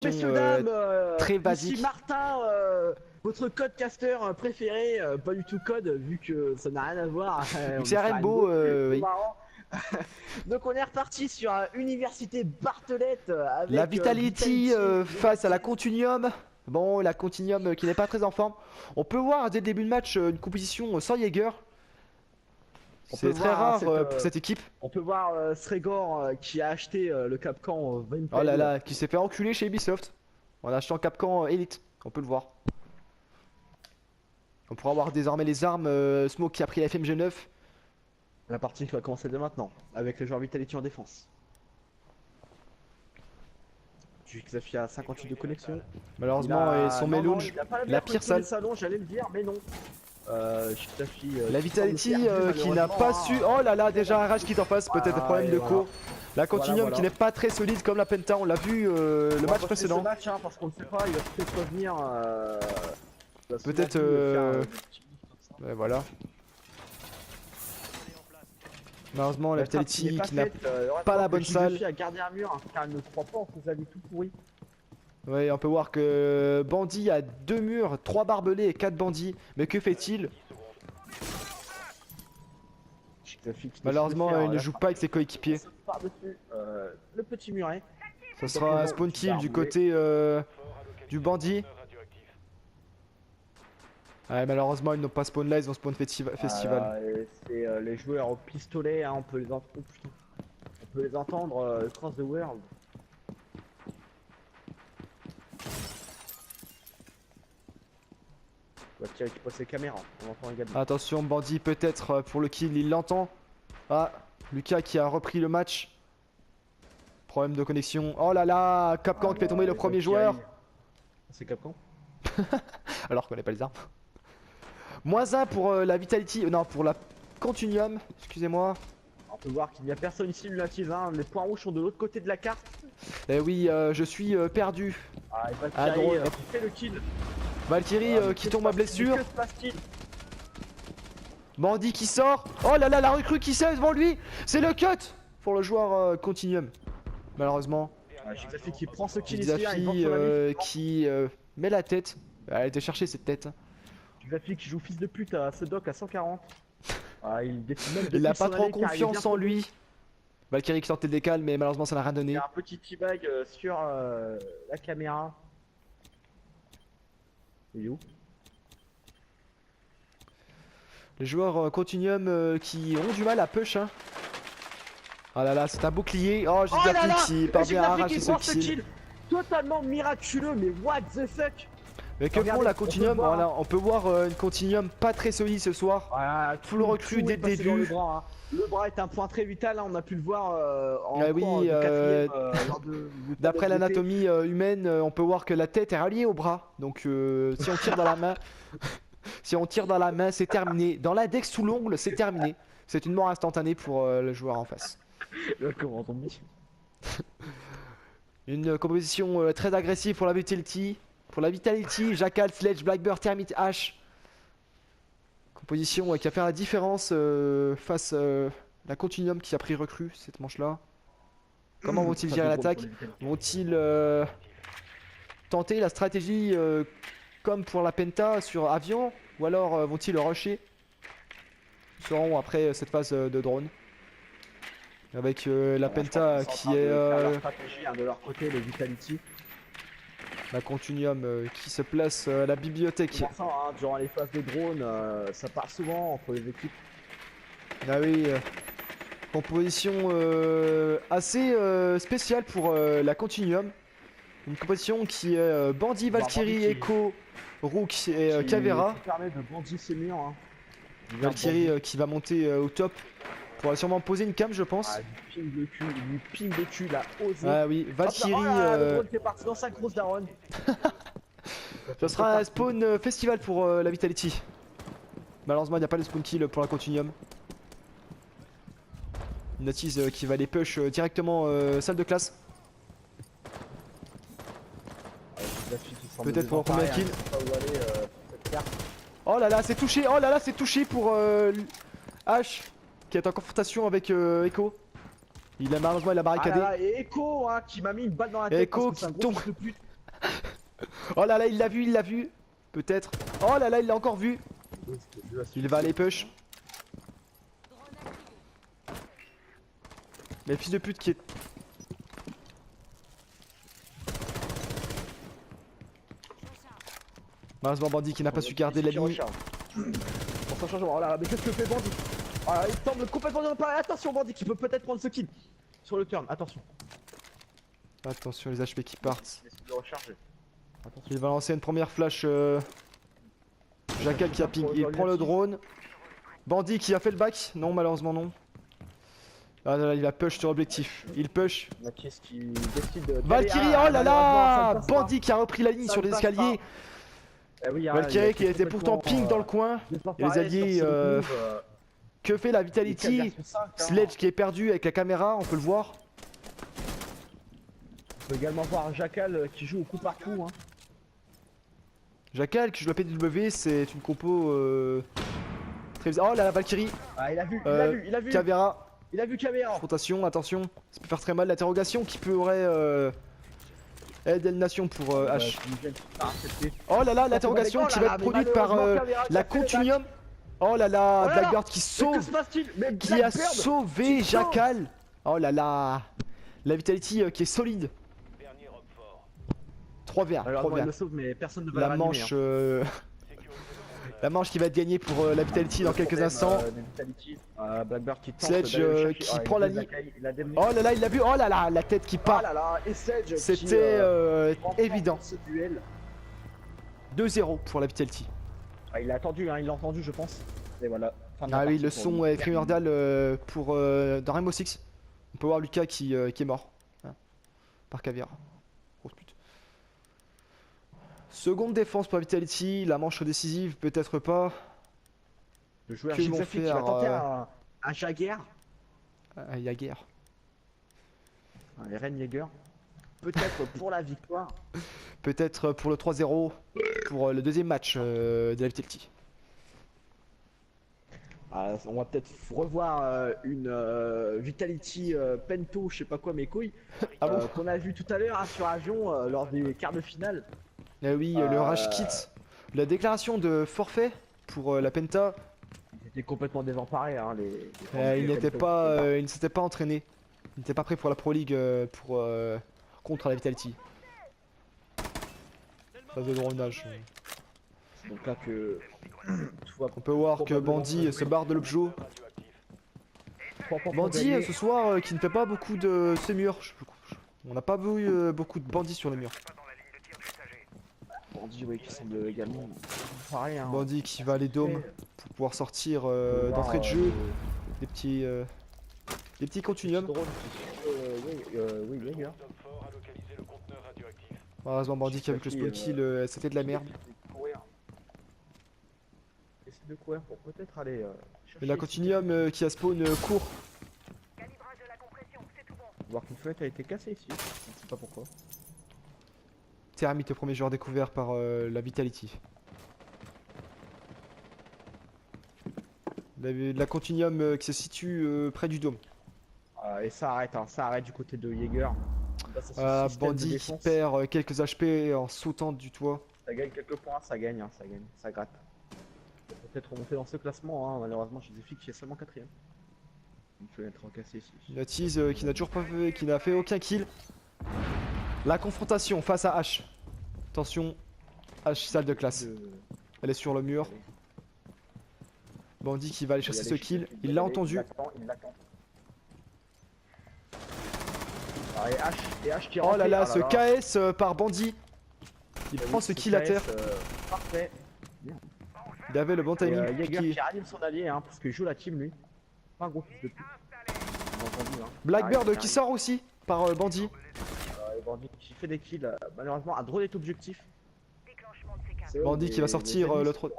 Messieurs, dames, très basique. ici Martin, votre code caster préféré, pas du tout code vu que ça n'a rien à voir. C'est Rainbow, oui. Donc on est reparti sur Université Bartlett avec La Vitality face à la Continuum. Bon, la Continuum qui n'est pas très en forme. On peut voir dès le début de match une composition sans Jaeger. C'est très rare pour cette équipe. On peut voir Sregor qui a acheté le Capcan Vampire. Oh là là, qui s'est fait enculer chez Ubisoft en achetant Capcan Elite. On peut le voir. On pourra voir désormais les armes. Smoke qui a pris la FMG9. La partie qui va commencer dès maintenant avec les joueurs Vitality en défense. Xafi a 58 de connexion. Malheureusement, et son Melounge, la pire salle. Salon, j'allais le dire, mais non. La Vitality qui n'a pas su. Oh là là, déjà un rage qui t'en passe, peut-être un problème de cours. La Continuum qui n'est pas très solide comme la Penta, on l'a vu le match précédent. Match, hein, parce qu'on ne sait pas, il va peut-être revenir. Peut-être. Ouais, voilà. Malheureusement, la Vitality qui n'a pas la bonne salle. A gardé un mur, hein, car elle ne croit pas en ses avis tout pourris. Ouais, on peut voir que Bandit a 2 murs, 3 barbelés et 4 bandits. Mais que fait-il? Malheureusement, il ne joue pas avec ses coéquipiers. Le petit muret. Ça sera un spawn kill du côté du bandit. Ouais, malheureusement, ils n'ont pas spawn là, ils ont spawn festival. C'est les joueurs au pistolet, hein, on peut les entendre across the world. On va tirer qui passe ses caméras, on entend également. Attention, bandit peut-être pour le kill, il l'entend. Ah, Lucas qui a repris le match. Problème de connexion. Oh là là, Capcan qui fait tomber le premier joueur. C'est Capcan. Alors qu'on n'a pas les armes. -1 pour la Vitality, non pour la Continuum, excusez-moi. On peut voir qu'il n'y a personne ici, Lunatis, hein. Les points rouges sont de l'autre côté de la carte. Eh oui, je suis perdu. Ah, et Valkyrie fait le kill. Valkyrie qui tombe à blessure. Bandit qui sort. Oh là là, la recrue qui sort devant lui. C'est le cut pour le joueur Continuum. Malheureusement. Xafi qui prend ce kill ici. Qui met la tête. Elle était chercher cette tête. Xafi qui joue fils de pute à ce doc à 140. Ah, il n'a pas trop confiance en lui. Valkyrie qui sortait le décal, mais malheureusement ça n'a rien donné. Il y a un petit teabag sur la caméra. Il est où? Les joueurs Continuum qui ont du mal à push. Hein. Oh là là, c'est un bouclier. Oh, j'ai déjà qui parvient à arracher ce kill. Totalement miraculeux, mais what the fuck? Mais que font la Continuum? Voilà, on peut voir une Continuum pas très solide ce soir. Voilà, full recrue dès le début. Le bras est un point très vital, hein, on a pu le voir en oui, d'après l'anatomie humaine, on peut voir que la tête est reliée au bras. Donc si on tire dans la main, si on tire dans la main, c'est terminé. Dans l'index sous l'ongle, c'est terminé. C'est une mort instantanée pour le joueur en face. Comment on dit? Une composition très agressive pour la Vitality. Pour la Vitality, Jackal, Sledge, Blackbird, Termite, H. Composition qui a fait la différence face à la Continuum qui a pris recrue cette manche là. Comment vont-ils gérer l'attaque? Vont-ils tenter la stratégie comme pour la Penta sur avion? Ou alors vont-ils le rusher? Nous saurons après cette phase de drone. Avec la Penta qui est stratégie, hein, de leur côté, les Vitality. La Continuum qui se place à la bibliothèque. Ça, hein, durant les phases de drone, ça part souvent entre les équipes. Ah oui, composition assez spéciale pour la Continuum. Une composition qui est Bandit, Valkyrie, Echo, Rook et Caveira. Qui permet de bondir ses murs. Hein. Valkyrie qui va monter au top. Pour sûrement poser une cam, je pense. Ah, du ping de cul, la osé. Ah oui, Valkyrie. Oh là, le drone fait partie dans sa grosse daronne. Ce sera un spawn festival pour la Vitality. Malheureusement, il n'y a pas de spawn kill pour la Continuum. Notice qui va les push directement salle de classe. Peut-être pour un premier kill. Oh là là, c'est touché. Oh là là, c'est touché pour H. Qui est en confrontation avec Echo. Il a malheureusement barricadé. Ah là, et Echo hein, qui m'a mis une balle dans la tête. Echo qui tombe. Oh là là, il l'a vu. Peut-être. Oh là là, il l'a encore vu. Il va aller push. Mais fils de pute qui est... Malheureusement Bandit qui n'a pas su garder la ligne. Pour son changement, oh là, mais qu'est-ce que fait Bandit? Oh là, il semble complètement désemparé. Attention Bandit qui peut peut-être prendre ce kill. Sur le turn, attention. Attention les HP qui partent. Essaye de recharger. Attention. Il va lancer une première flash. Jackal qui a ping, il prend le drone. Bandit qui a fait le back. Non, malheureusement non. Ah là là, il va push sur objectif. Il push. Mathis qui décide de... Valkyrie, oh là là. Bandit qui a repris la ligne sur les escaliers. Eh oui, Valkyrie qui était pourtant ping dans le coin. Et les alliés... Que fait la Vitality? Sledge qui est perdu avec la caméra, on peut le voir. On peut également voir Jackal qui joue au coup partout. Hein. Jackal qui joue la PW, c'est une compo très bizarre. Oh là la Valkyrie. Ah, il a vu, il a vu. Caméra. Il a vu caméra. Confrontation, attention, ça peut faire très mal. L'interrogation qui pourrait aider la nation pour H. Oh là là, l'interrogation qui va être produite par la Continuum. Oh là là, Blackbird qui sauve, qui a sauvé Jackal. Oh là là, la Vitality qui est solide. 3v1, 3v1. La manche, la manche qui va être gagnée pour la Vitality dans quelques instants. Blackbird qui tente Sledge qui prend la ligne. Oh là là, il l'a vu. Oh là là, la tête qui part. C'était évident. 2-0 pour la Vitality. Il l'a attendu, hein, il l'a entendu, je pense. Et voilà. Ah oui, le son est primordial pour dans Rainbow Six. On peut voir Lucas qui est mort hein, par caviar. Grosse pute. Seconde défense pour la Vitality, la manche décisive, peut-être pas. Le joueur qui va tenter un Jaeger. Un Jaeger. Un Eren Jaeger. Peut-être pour la victoire. Peut-être pour le 3-0 pour le deuxième match de la Vitality. On va peut-être revoir une Vitality Pento, je sais pas quoi, mes couilles, qu'on a vu tout à l'heure hein, sur avion lors des quarts de finale. Ah oui, le Rage Kit, la déclaration de forfait pour la Penta. Ils étaient complètement désemparés, hein, il ne s'était pas entraîné. Il n'était pas prêt pour la Pro League contre la Vitality. Phase de dronage. Donc là que... On peut voir que Bandit se barre de l'objo. Bandit ce soir qui ne fait pas beaucoup de ses murs. On n'a pas vu beaucoup de bandits sur les murs. Bandit oui, qui semble également pareil. Hein. Bandit qui va aller dôme pour pouvoir sortir d'entrée de jeu des petits continuums. Oui, Jaeger. Malheureusement Bandit qui avec le spawn kill c'était de la merde. Essaye de courir pour peut-être aller Et la Continuum qui a spawn court. Voir qu'une fenêtre a été cassée ici, je ne sais pas pourquoi. Thermite, le premier joueur découvert par la Vitality. La Continuum qui se situe près du dôme. Et ça arrête du côté de Jaeger. Bandit qui perd quelques HP en sautant du toit. Ça gagne quelques points, ça gagne, ça gratte. Peut-être remonter dans ce classement, hein. Malheureusement chez Zephyr qui est seulement 4ème. Une fenêtre cassée ici. La tease qui n'a toujours pas fait, qui n'a fait aucun kill. La confrontation face à H. Attention, H salle de classe. Elle est sur le mur. Bandit qui va aller chercher ce kill. Il l'a entendu. Il l'attend. Et H qui oh là là, ce KS par Bandit. Il prend ce kill à terre. Parfait. Il avait le bon timing. Jaeger qui ranime son allié hein, parce qu'il joue la team lui. Pas un gros fils de pute. Blackbird qui sort aussi par Bandit. Bandit qui fait des kills. Malheureusement, un drone est objectif. Bandit qui va sortir l'autre.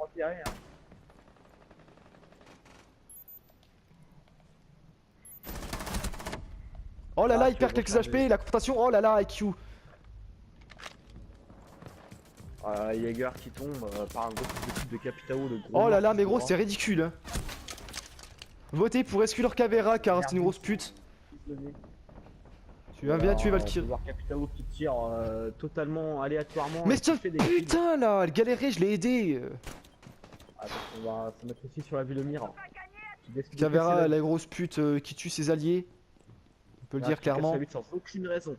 Oh là là, il perd quelques HP. La confrontation. Oh là là, IQ. Jaeger qui tombe par un gros fils de Capitao. Oh là là, mais gros, c'est ridicule. Hein. Votez pour Rescue leur Caveira car c'est une grosse pute. Tu viens tuer On peut Valkyrie. voir Capitao qui tire totalement aléatoirement. Mais et qui ce fait des kills. putain là, elle galérait, je l'ai aidé. Attends, on va se mettre ici sur la ville de Mira. Caveira, la grosse pute qui tue ses alliés. On peut le dire clairement. Sans aucune raison.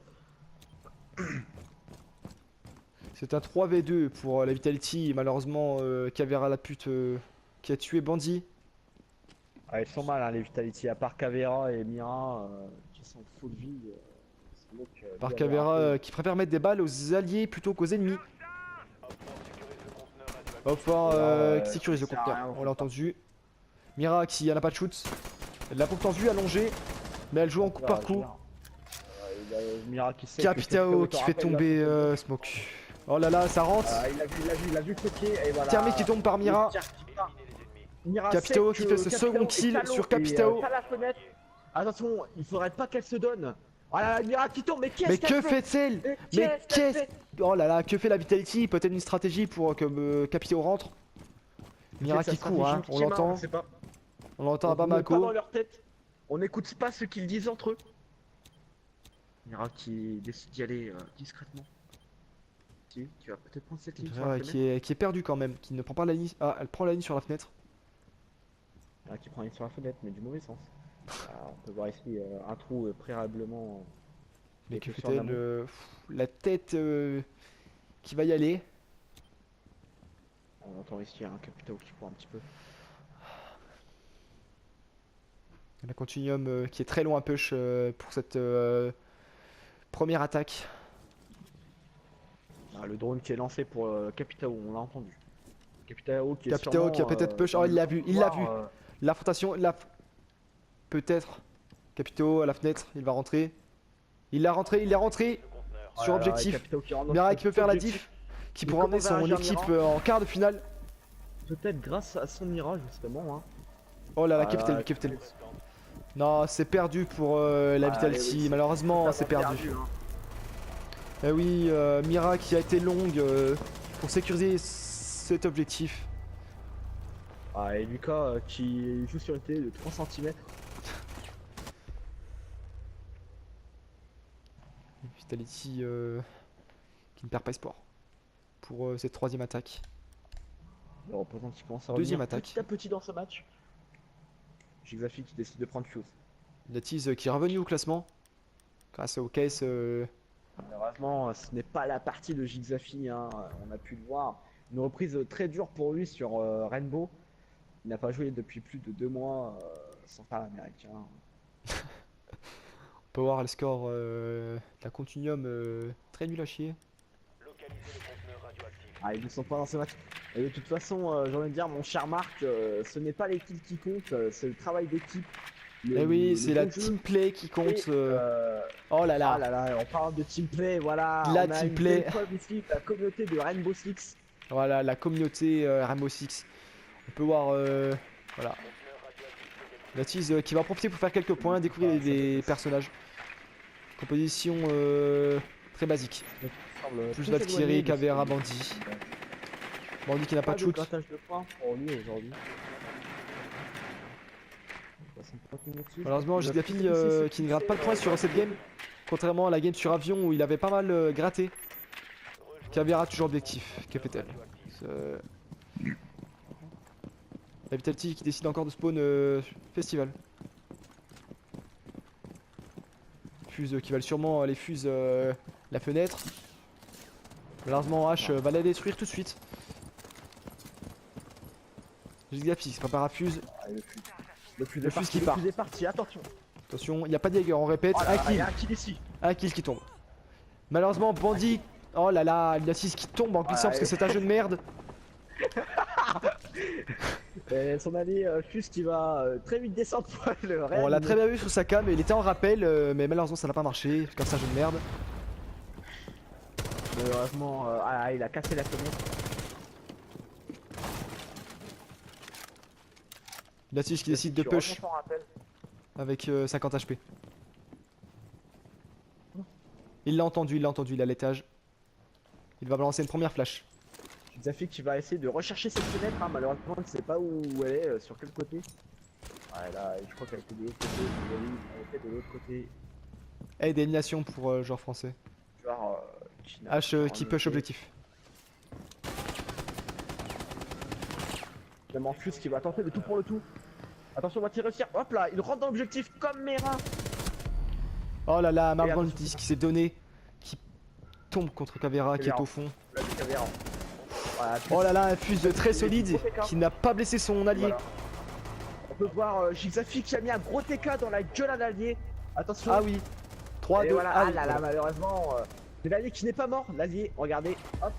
C'est un 3v2 pour la Vitality. Et malheureusement, Caveira la pute qui a tué Bandit. Ah, ils sont mal hein, les Vitality, à part Caveira et Mira qui sont full vie. Par Caveira qui préfère mettre des balles aux alliés plutôt qu'aux ennemis. Va pouvoir sécuriser le conteneur, on l'a entendu. Mira qui n'a pas de shoot. Elle l'a pourtant vu allongée, mais elle joue en coup par coup. Mira qui sait Capitao qui fait tomber Smoke. Oh là là, ça rentre. Il a vu le copier et voilà. Thermique qui tombe par Mira. Capitao qui fait ce second kill sur Capitao. Attention, il faudrait pas qu'elle se donne. Oh là là, Mira qui tombe, mais qu'est-ce Mais qu'elle que fait-elle? Mais qu'est-ce? Oh là là, que fait la Vitality? Peut-être une stratégie pour que Capitao rentre. Mira qui court, hein, on l'entend. On l'entend à Bamako. Dans leur tête. On n'écoute pas ce qu'ils disent entre eux. Mira qui décide d'y aller discrètement. Tu vas peut-être prendre cette ligne sur la fenêtre. Qui est perdu quand même, qui ne prend pas la ligne. Ah, elle prend la ligne sur la fenêtre. Ah, qui prend la ligne sur la fenêtre, mais du mauvais sens. Alors, on peut voir ici un trou préalablement. Mais que fait-elle la tête qui va y aller. On entend ici un Capitao qui court un petit peu. La Continuum qui est très loin push pour cette première attaque. Ah, le drone qui est lancé pour Capitao, on l'a entendu. Capitao qui a peut-être push. Oh, il l'a vu, L'affrontation, peut-être. Capitao à la fenêtre, il va rentrer. Il est rentré. Sur objectif. Mira qui peut faire la diff. Qui pourra emmener son équipe en quart de finale. Peut-être grâce à son Mira justement. Hein. Oh là là, Capitaine. Non, c'est perdu pour la Vitality. Malheureusement, c'est perdu. Hein. Eh oui, Mira qui a été longue pour sécuriser cet objectif. Ah, et Lucas qui joue sur une télé de 3 cm. Vitality qui ne perd pas espoir pour cette troisième attaque. Le représentant qui commence à deuxième revenir attaque. petit à petit dans ce match. Jigzafi qui décide de prendre Fuse. Latiz qui est revenu au classement grâce au caisse. Malheureusement, ce n'est pas la partie de Jigzafi, hein. On a pu le voir. Une reprise très dure pour lui sur Rainbow. Il n'a pas joué depuis plus de 2 mois sans faire l'américain. On peut voir le score de la Continuum très nul à chier. Ah, ils ne sont pas dans ce match. Et de toute façon, j'ai envie de dire, mon cher Marc, ce n'est pas les kills qui comptent, c'est le travail d'équipe. Eh oui, c'est la team play qui compte. Oh là là. Ah là là, on parle de team play, voilà. La on a team une play. preuve ici, la communauté de Rainbow Six. Voilà, la communauté Rainbow Six. On peut voir, voilà. Latiz qui va en profiter pour faire quelques points, découvrir des personnages. Composition très basique. Plus Valkyrie, Caveira, Bandit. Bandit qui n'a pas de shoot. De points pour lui aujourd'hui. Malheureusement, Jigzafi qui ne gratte pas de points sur cette game. Contrairement à la game sur avion où il avait pas mal gratté. Caveira toujours objectif. Que fait-elle? La Vitality qui décide encore de spawn festival. Fuse qui va sûrement aller fuse la fenêtre. Malheureusement H va la détruire tout de suite. Jigzafi se prépare à fuse. Le fuse qui part. est parti, attention. Attention, il n'y a pas de Jäger, on répète. Un kill. Un kill qui tombe. Malheureusement, Bandit. Oh là là, Latiz qui tombe en glissant parce que c'est un jeu de merde. Et son ami Fuse qui va très vite descendre pour le raid. On l'a très bien vu sur sa cam, il était en rappel, mais malheureusement ça n'a pas marché, comme c'est un jeu de merde. Malheureusement, il a cassé la fenêtre. Latiz qui décide de push avec 50 HP. Il l'a entendu, il a l'étage. Il va balancer une première flash. Zafi qui va essayer de rechercher cette fenêtre, hein. Malheureusement il ne sait pas où elle est, sur quel côté. Ouais là, je crois qu'elle était de l'autre côté, elle était de l'autre côté. Aide et élimination pour joueur français. Joueur, qui n'a H pas qui noté. push objectif. Il y a Morpheus qui va tenter le tout pour le tout. Attention, va-t-il réussir? Hop là, il rentre dans l'objectif comme Mera. Oh là là, Marc attention. Banditis qui s'est donné, qui tombe contre Caveira qui est Caveira. au fond. Là, c'est Caveira. Voilà, Oh là là, un fuse très Il est solide gros TK. qui n'a pas blessé son allié. Voilà. On peut voir Jigsafi qui a mis un gros TK dans la gueule à l'allié. Attention. Ah oui, 3, Et 2, voilà, 1. ah là là, malheureusement, c'est l'allié qui n'est pas mort. L'allié, regardez, hop,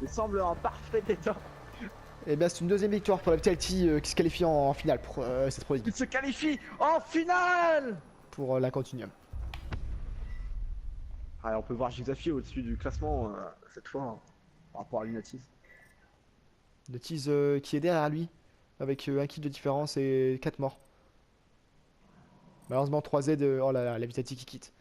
il semble en parfait état. Et bien c'est une deuxième victoire pour la Vitality qui se qualifie en finale pour cette Pro League, Il se qualifie en finale. pour la Continuum. Ah, on peut voir Jigsafi au-dessus du classement cette fois par rapport à Lunatis. Le tease qui est derrière lui, avec un kill de différence et 4 morts. Malheureusement 3Z, oh là là, la Vitality qui quitte.